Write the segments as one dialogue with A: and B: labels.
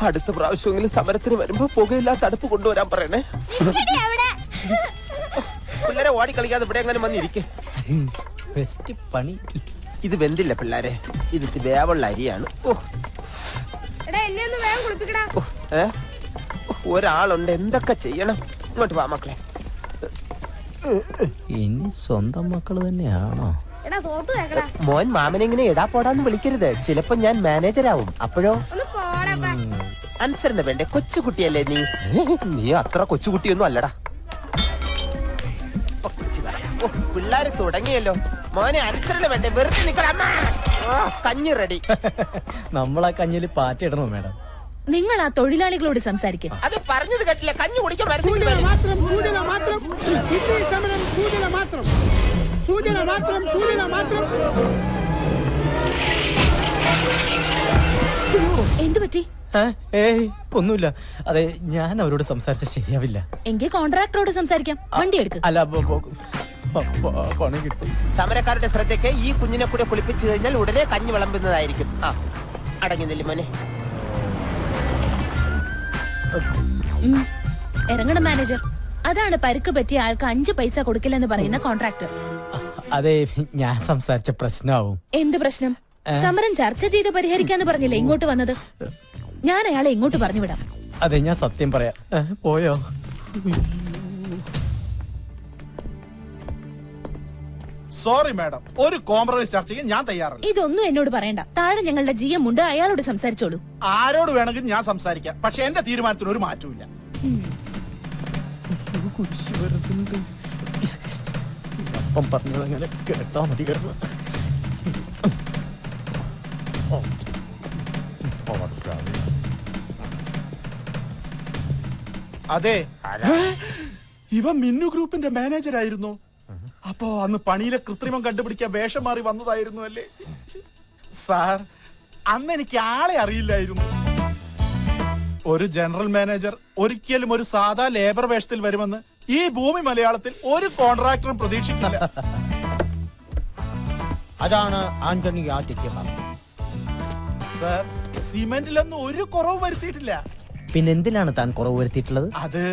A: അടുത്ത പ്രാവശ്യമെങ്കിലും സമരത്തിന് വരുമ്പോ പുകയില്ലാത്ത അടുപ്പ് കൊണ്ടുവരാൻ പറയണേ. പിള്ളേരെ ഓടി കളിക്കാതെ ഇവിടെ എങ്ങനെ വന്നിരിക്കെ.
B: പണി
A: ഇത് വെന്തില്ല പിള്ളേരെ, ഇത് വേവുള്ള അരിയാണ്. ഒരാളുണ്ട്, എന്തൊക്കെ ചെയ്യണം. ഇങ്ങോട്ട് വാ മക്കളെ.
B: ഇനി സ്വന്തം മക്കള് തന്നെയാണോ?
A: മോൻ മാമനെങ്ങനെ എടാ പോടാന്ന് വിളിക്കരുത്. ചിലപ്പോ ഞാൻ മാനേജരാവും. അപ്പോഴോ അനുസരണ വേണ്ടേ? കൊച്ചുകുട്ടിയല്ലേ നീ? നീ അത്ര കൊച്ചുകുട്ടിയൊന്നും അല്ലടാ. പിള്ളേര് തുടങ്ങിയല്ലോ. മോനെ അനുസരണ വേണ്ടേ? വെറുതെ നിക്കണം. കഞ്ഞി റെഡി.
B: നമ്മളാ കഞ്ഞില് പാറ്റിടണോ മാഡം?
C: നിങ്ങൾ ആ തൊഴിലാളികളോട് സംസാരിക്കും.
A: അത് പറഞ്ഞത് കേട്ടില്ല. കഞ്ഞി കുടിക്കാൻ
C: എന്തു പറ്റി?
B: ഒന്നുമില്ല. അതെ, ഞാൻ അവരോട് സംസാരിച്ച ശരിയാവില്ല.
C: എങ്കിൽ കോൺട്രാക്ടറോട് സംസാരിക്കാം. വണ്ടി എടുക്കും.
B: അല്ല, പണി കിട്ടും.
A: സമരക്കാരുടെ ശ്രദ്ധയ്ക്ക് ഈ കുഞ്ഞിനെ കൂടെ കുളിപ്പിച്ചു കഴിഞ്ഞാൽ ഉടനെ കഞ്ഞി വിളമ്പുന്നതായിരിക്കും. അടങ്ങി നില്ല് മോനെ.
C: ഇറങ്ങണം മാനേജർ. അതാണ് പരുക്ക് പറ്റിയ ആൾക്ക് 5 പൈസ കൊടുക്കില്ലെന്ന് പറയുന്ന കോൺട്രാക്ടർ.
B: അതെ, ഞാൻ സംസാരിച്ച പ്രശ്നമാവും.
C: എന്ത് പ്രശ്നം? സമരം ചർച്ച ചെയ്ത് പരിഹരിക്കാന്ന് പറഞ്ഞില്ലേ ഇങ്ങോട്ട് വന്നത്? ഞാൻ അയാളെ ഇങ്ങോട്ട് പറഞ്ഞു വിടാം.
B: അതെ, ഞാൻ സത്യം പറയാം. പോയോ?
D: സോറി മാഡം, ഒരു കോംപ്രമൈസ് ചർച്ചയ്ക്ക് ഞാൻ തയ്യാറല്ല.
C: ഇതൊന്നും എന്നോട് പറയണ്ട. താഴെ ഞങ്ങളുടെ GM ഉണ്ട്, അയാളോട് സംസാരിച്ചോളൂ.
D: ആരോട് വേണമെങ്കിലും ഞാൻ സംസാരിക്കാം. പക്ഷെ എന്റെ തീരുമാനത്തിന് ഒരു മാറ്റമില്ല.
B: അപ്പം പറഞ്ഞതങ്ങനെ കേട്ടാ മതി.
D: അതെ, ഇവ മിന്നു ഗ്രൂപ്പിന്റെ മാനേജർ ആയിരുന്നു. അപ്പോ അന്ന് പണിയിലെ കൃത്രിമം കണ്ടുപിടിക്കാൻ വേഷം മാറി വന്നതായിരുന്നു അല്ലേ സാർ? അന്ന് എനിക്ക് ആളെ അറിയില്ലായിരുന്നു. ഒരു ജനറൽ മാനേജർ ഒരിക്കലും ഒരു സാധാ ലേബർ വേഷത്തിൽ വരുമെന്ന് ഈ ഭൂമി മലയാളത്തിൽ ഒരു കോൺട്രാക്ടറും പ്രതീക്ഷിക്കില്ല.
B: അതാണ് ആന്റണി ആട്ടിക്കാൻ.
D: സാർ, സിമെന്റിലൊന്നും ഒരു കുറവ് വരുത്തിയിട്ടില്ല.
B: പിന്നെന്തിനാണ് താൻ കുറവ് വരുത്തിയിട്ടുള്ളത്?
D: അത്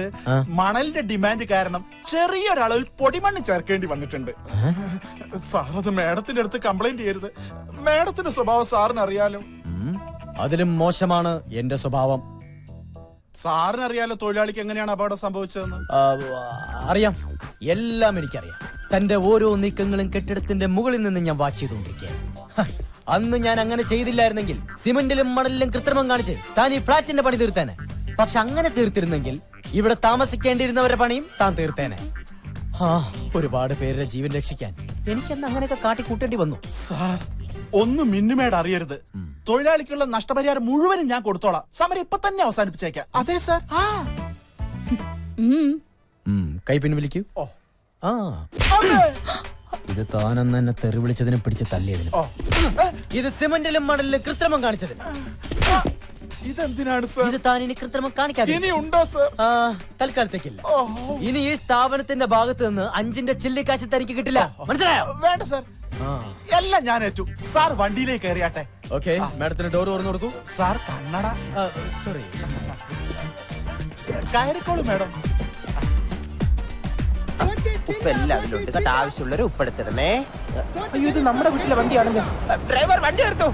D: മണലിന്റെ ഡിമാൻഡ് കാരണം ചെറിയൊരളവിൽ പൊടിമണ്ണ് ചേർക്കേണ്ടി വന്നിട്ടുണ്ട്. സാർ, അത് മേഡത്തിന്റെ അടുത്ത് കംപ്ലൈന്റ് ചെയ്യരുത്. മേഡത്തിന്റെ സ്വഭാവം സാറിന് അറിയാലോ.
B: അതിലും മോശമാണ് എന്റെ സ്വഭാവം.
D: സാറിന് അറിയാലോ തൊഴിലാളിക്ക് എങ്ങനെയാണ് അപകടം സംഭവിച്ചതെന്ന്.
B: അറിയാം, എല്ലാം എനിക്കറിയാം. തന്റെ ഓരോ നീക്കങ്ങളും കെട്ടിടത്തിന്റെ മുകളിൽ നിന്ന് ഞാൻ വാച്ച് ചെയ്തുകൊണ്ടിരിക്കുക. അന്ന് ഞാൻ അങ്ങനെ ചെയ്തില്ലായിരുന്നെങ്കിൽ സിമന്റിലും മണലിലും കൃത്രിമം കാണിച്ച് താൻ ഈ ഫ്ളാറ്റിന്റെ പണി തീർത്തേനെ. പക്ഷെ അങ്ങനെ തീർത്തിരുന്നെങ്കിൽ ഇവിടെ താമസിക്കേണ്ടിയിരുന്നവരുടെ പണിയും താൻ തീർത്തേനെ. ഒരുപാട് പേരുടെ ജീവൻ രക്ഷിക്കാൻ എനിക്കന്ന് അങ്ങനെയൊക്കെ കാട്ടിക്കൂട്ടേണ്ടി വന്നു.
D: സാർ, ഒന്നും മിന്നുമേട് അറിയരുത്. തൊഴിലാളിക്കുള്ള നഷ്ടപരിഹാരം മുഴുവനും ഞാൻ കൊടുത്തോളാം. സമരം ഇപ്പൊ തന്നെ അവസാനിപ്പിച്ചേക്കാം. അതെ സാർ.
B: കൈ പിൻവലിക്കൂ. ഇത് താനെന്ന് എന്നെ തെറി വിളിച്ചതിനും പിടിച്ച് തല്ലിയതിനും, ഇത് സിമന്റിലും മണലിലും കൃത്രിമം കാണിച്ചതിന്.
D: ഇതെന്തിനാണ് സാർ?
B: ഇത് താൻ ഇനി കൃത്രിമം കാണിക്കാതെ തൽക്കാലത്തേക്കില്ല. ഇനി ഈ സ്ഥാപനത്തിന്റെ ഭാഗത്ത് നിന്ന് 5ന്റെ ചില്ലിക്കാശ് തനിക്ക് കിട്ടില്ല. മനസ്സിലായോ?
D: വേണ്ട സാർ, എല്ലാം ഞാൻ ഏറ്റു. സാർ വണ്ടിയിലേക്ക് കയറിയാട്ടെ.
B: ഓക്കെ, മാഡത്തിന് ഡോർ തുറന്നു കൊടുക്കൂ.
D: സാർ, കണ്ണട.
B: സോറി,
D: കയറിക്കോളൂ മാഡം.
A: ഉപ്പ് എല്ലാം അതിലുണ്ട് കേട്ടോ. ആവശ്യമുള്ളവരെ ഉപ്പെടുത്തിടണേ. അയ്യോ, ഇത് നമ്മുടെ വീട്ടിലെ വണ്ടിയാണല്ലോ. ഡ്രൈവർ, വണ്ടി എടുത്തു.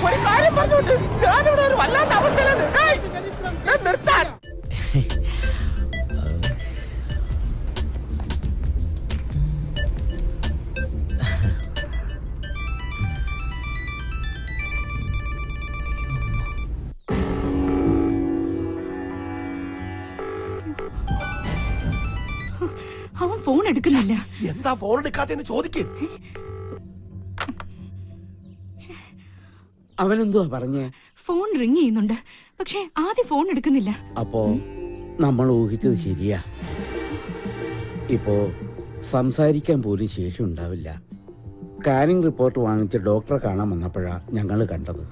A: ഒരു കാര്യം പറഞ്ഞോട്ട് ഞാനിവിടെ ഒരു വല്ലാത്ത അവസ്ഥയിലാണ്. നിർത്താൻ.
C: അവൻ ഫോൺ എടുക്കുന്നില്ല.
D: എന്താ ഫോൺ എടുക്കാത്തെന്ന് ചോദിക്കേ.
E: അവനെന്തുവാ പറഞ്ഞേ?
C: ഫോൺ റിങ് ചെയ്യുന്നുണ്ട്, പക്ഷെ ആദ്യം ഫോൺ എടുക്കുന്നില്ല.
E: അപ്പോ നമ്മൾ ഊഹിച്ചത് ശരിയാ. ഇപ്പോ സംസാരിക്കാൻ പോലും ശേഷി ഉണ്ടാവില്ല. സ്കാനിംഗ് റിപ്പോർട്ട് വാങ്ങിച്ച് ഡോക്ടറെ കാണാൻ വന്നപ്പോഴാ ഞങ്ങൾ കണ്ടത്.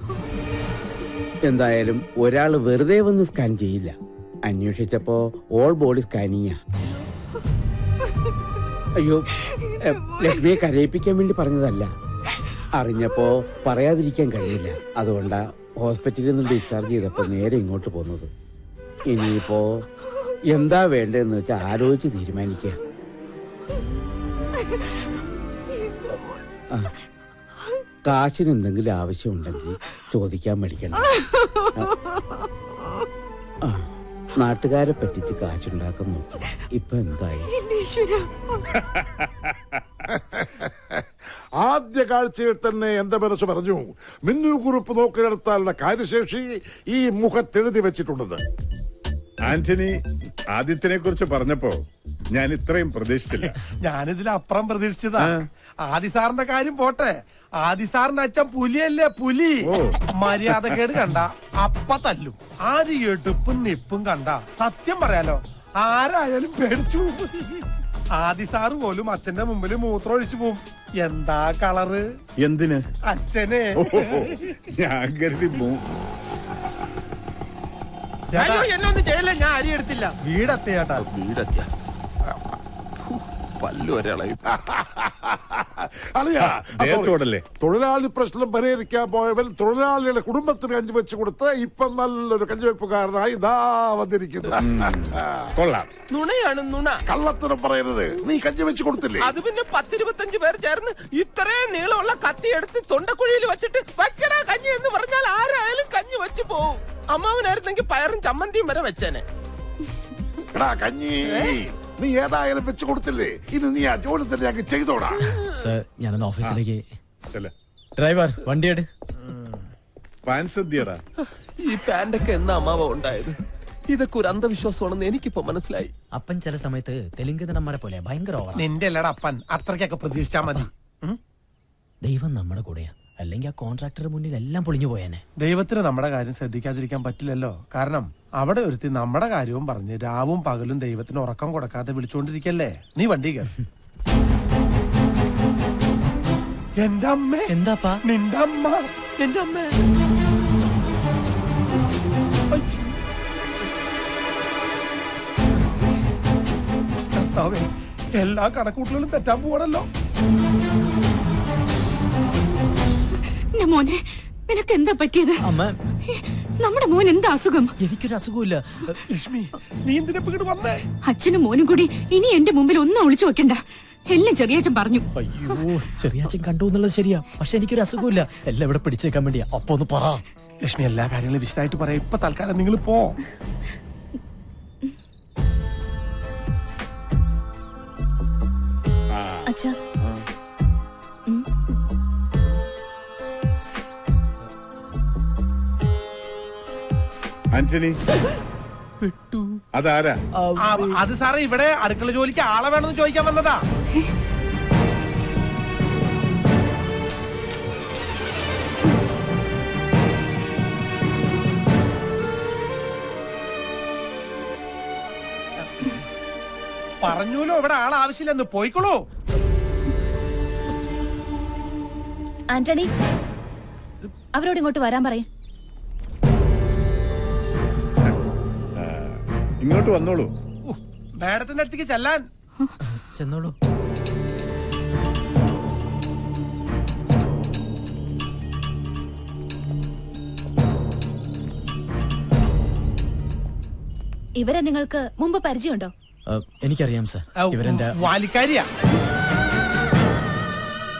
E: എന്തായാലും ഒരാൾ വെറുതെ വന്ന് സ്കാൻ ചെയ്യില്ല. അന്വേഷിച്ചപ്പോ ഓൾ ബോഡി സ്കാനിങ്ങാ. അയ്യോ, ലക്ഷ്മിയെ കരയിപ്പിക്കാൻ വേണ്ടി പറഞ്ഞതല്ല. അറിഞ്ഞപ്പോ പറയാതിരിക്കാൻ കഴിയില്ല. അതുകൊണ്ടാ ഹോസ്പിറ്റലിൽ നിന്ന് ഡിസ്ചാർജ് ചെയ്തപ്പോൾ നേരെ ഇങ്ങോട്ട് പോന്നത്. ഇനിയിപ്പോ എന്താ വേണ്ടതെന്ന് വെച്ചാൽ ആലോചിച്ച് തീരുമാനിക്കുക. കാശിന് എന്തെങ്കിലും ആവശ്യമുണ്ടെങ്കിൽ ചോദിക്കാൻ മടിക്കണം. നാട്ടുകാരെ പറ്റിച്ച് കാശുണ്ടാക്കാൻ നോക്കി. ഇപ്പൊ എന്തായി?
F: ആദ്യ കാഴ്ചയിൽ തന്നെ എന്റെ മനസ്സ് പറഞ്ഞു, മിന്നു കുറിപ്പ് നോക്കിയെടുത്താലുള്ള കാര്യശേഷി ഈ മുഖത്തെഴുതി വെച്ചിട്ടുള്ളത്.
G: ആന്റണി ആദിത്യനെ കുറിച്ച് പറഞ്ഞപ്പോ ഞാൻ ഇത്രയും പ്രതീക്ഷിച്ചില്ല.
D: ഞാനിതിലപ്പുറം പ്രതീക്ഷിച്ചതാ. ആദിസാറിന്റെ കാര്യം പോട്ടെ, ആദിസാറിന്റെ അച്ഛൻ പുലിയല്ലേ, പുലി. മര്യാദക്കേട് കണ്ട അപ്പ തല്ലും. ആര് എടുപ്പും നിപ്പും കണ്ട സത്യം പറയാലോ ആരായാലും പേടിച്ചു പോകും. ആദിസാറ് പോലും അച്ഛന്റെ മുമ്പിൽ മൂത്രം ഒഴിച്ചു പോവും. എന്താ കളറ്?
G: എന്തിന്?
D: അച്ഛനെ.
G: ഞാൻ കരുതി
A: എന്നൊന്നും ചെയ്യല്ലേ, ഞാൻ അരി എടുത്തില്ല.
D: വീടെത്തിയാട്ടാ.
A: വീടെത്തിയ പല്ലു ഒരാളായി.
F: തൊഴിലാളി പ്രശ്നം പരിഹരിക്കാൻ പോയവൻ തൊഴിലാളിയുടെ കുടുംബത്തിന് കഞ്ഞി വെച്ച് കൊടുത്ത് ഇപ്പൊ നല്ലൊരു കഞ്ഞിവെപ്പുകാരനായി ഇതാ വന്നിരിക്കുന്നു.
G: കൊള്ളാം.
A: നുണയാണ് നുണ.
F: കള്ളത്തരം പറയരുത്. നീ കഞ്ഞി വെച്ച് കൊടുത്തില്ലേ?
A: അത് പിന്നെ 10-25 പേർ ചേർന്ന് ഇത്രയും നീളമുള്ള കത്തി എടുത്ത് തൊണ്ടക്കുഴിയിൽ വെച്ചിട്ട് വയ്ക്കണ കഞ്ഞി എന്ന് പറഞ്ഞാൽ ആരായാലും കഞ്ഞി വെച്ച് പോവും. അമ്മാവനായിരുന്നെങ്കിൽ പയറും ചമ്മന്തിയും വരെ വെച്ചേനെ.
F: കഞ്ഞി നീ ഏതായാലും വെച്ച് കൊടുത്തില്ലേ? ഇനി നീ ആ ജോലി തന്നെ ഞങ്ങൾ ചെയ്തോടാ.
B: സർ, ഞാനൊന്ന് ഓഫീസിലേക്ക്. ഡ്രൈവർ വണ്ടിയെട്.
G: പാൻസദ്യടാ.
A: ഈ പാൻഡൊക്കെ എന്നാ അമ്മാവ ഉണ്ടായത്? ഇതൊക്കെ ഒരു അന്ധവിശ്വാസമാണെന്ന് എനിക്കിപ്പോ മനസ്സിലായി.
B: അപ്പൻ ചില സമയത്ത് തെലുങ്ക് നടന്മാരെ പോലെ ഭയങ്കര ഓവറാ.
D: നിന്റെ അല്ലടാ അപ്പൻ, അത്രയ്ക്കൊക്കെ പ്രതീക്ഷിച്ചാ മതി.
B: ദൈവം നമ്മുടെ കൂടെയാ, അല്ലെങ്കിൽ ആ കോൺട്രാക്ടറുടെ മുന്നിൽ എല്ലാം പൊളിഞ്ഞു പോയേനെ.
D: ദൈവത്തിന് നമ്മുടെ കാര്യം ശ്രദ്ധിക്കാതിരിക്കാൻ പറ്റില്ലല്ലോ. കാരണം അവിടെ ഒരുത്തി നമ്മുടെ കാര്യവും പറഞ്ഞ് രാവും പകലും ദൈവത്തിന് ഉറക്കം കൊടുക്കാതെ വിളിച്ചുകൊണ്ടിരിക്കല്ലേ. നീ വണ്ടി കയറി. എന്റെ അമ്മ.
B: എന്താപ്പാ?
D: നിന്റെ അമ്മ. എന്റെ അമ്മ. കർത്താവേ, എല്ലാ കണക്കൂട്ടലും തെറ്റാൻ പോവാണല്ലോ.
C: മോനെ, നിനക്ക് എന്താ പറ്റിയത്?
B: അമ്മ,
C: നമ്മുടെ മോൻ എന്താ അസുഖം?
B: എനിക്കൊരു അസുഖമില്ല.
D: ലക്ഷ്മി, നീ എന്തിനാ ഇങ്ങോട്ട് വന്നേ?
C: അച്ഛനും മോനും കൂടി ഇനി എന്റെ മുമ്പിൽ ഒന്നും ഒളിച്ചു വെക്കണ്ട. എല്ലാം ചെറിയച്ഛൻ പറഞ്ഞു.
B: അയ്യോ, ചെറിയച്ഛൻ കണ്ടു എന്നുള്ളത് ശരിയാ, പക്ഷെ എനിക്കൊരു അസുഖമില്ല. എല്ലാം ഇവിടെ പിടിച്ചേക്കാൻ വേണ്ടിയാ. അപ്പൊ ഒന്ന് പറ.
D: ലക്ഷ്മി, എല്ലാ കാര്യങ്ങളും വിശദമായിട്ട് പറയാം. ഇപ്പൊ തൽക്കാലം നിങ്ങൾ പോ.
C: അച്ഛാ,
G: ആന്റണി അതാരാ?
D: അത് സാറേ, ഇവിടെ അടുക്കള ജോലിക്ക് ആളെ വേണമെന്ന് ചോദിക്കാൻ വന്നതാ. പറഞ്ഞൂലോ ഇവിടെ ആൾ ആവശ്യമില്ലെന്ന്. പോയിക്കോളൂ.
C: ആന്റണി, അവരോട് ഇങ്ങോട്ട് വരാൻ പറയും.
G: ഇങ്ങോട്ട് വന്നോളൂ.
D: മാഡത്തിന്റെ അടുത്തേക്ക് ചെല്ലാൻ.
B: ചെന്നോളൂ.
C: ഇവരെ നിങ്ങൾക്ക് മുമ്പ് പരിചയമുണ്ടോ?
B: എനിക്കറിയാം സർ. ഇവരെന്റെ
D: വാലിക്കാരിയാ.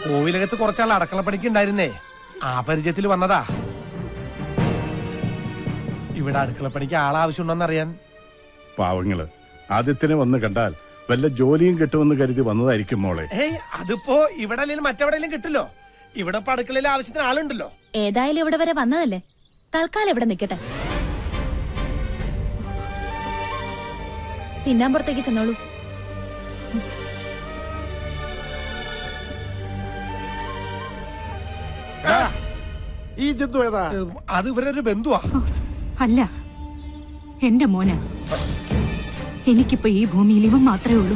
D: കോവിലകത്ത് കുറച്ചാൾ അടക്കളപ്പണിക്ക് ഉണ്ടായിരുന്നേ, ആ പരിചയത്തിൽ വന്നതാ. ഇവിടെ അടുക്കളപ്പണിക്ക് ആളാവശ്യമുണ്ടോന്നറിയാൻ.
G: പാവങ്ങള് ആദ്യത്തിനെ വന്ന് കണ്ടാൽ വല്ല ജോലിയും കിട്ടുമെന്ന് കരുതി വന്നതായിരിക്കും മോളെ.
D: അതിപ്പോ ഇവിടെ അല്ലെങ്കിൽ മറ്റെവിടെയെങ്കിലും കിട്ടില്ലോ. ഇവിടെ ഇപ്പൊ അടുക്കളയിൽ ആവശ്യത്തിന് ആളുണ്ടല്ലോ.
C: ഏതായാലും ഇവിടെ വരെ വന്നതല്ലേ, തൽക്കാലം ഇവിടെ നിൽക്കട്ടെ. പിന്നാമ്പുറത്തേക്ക് ചെന്നോളൂ.
F: ഈ ജന്തു ഏതാ?
D: അത് ഇവരൊരു ബന്ധുവാ.
H: അല്ല, എന്റെ മോന. എനിക്കിപ്പോ ഈ ഭൂമിയിൽ ഇവൻ മാത്രമേ ഉള്ളൂ.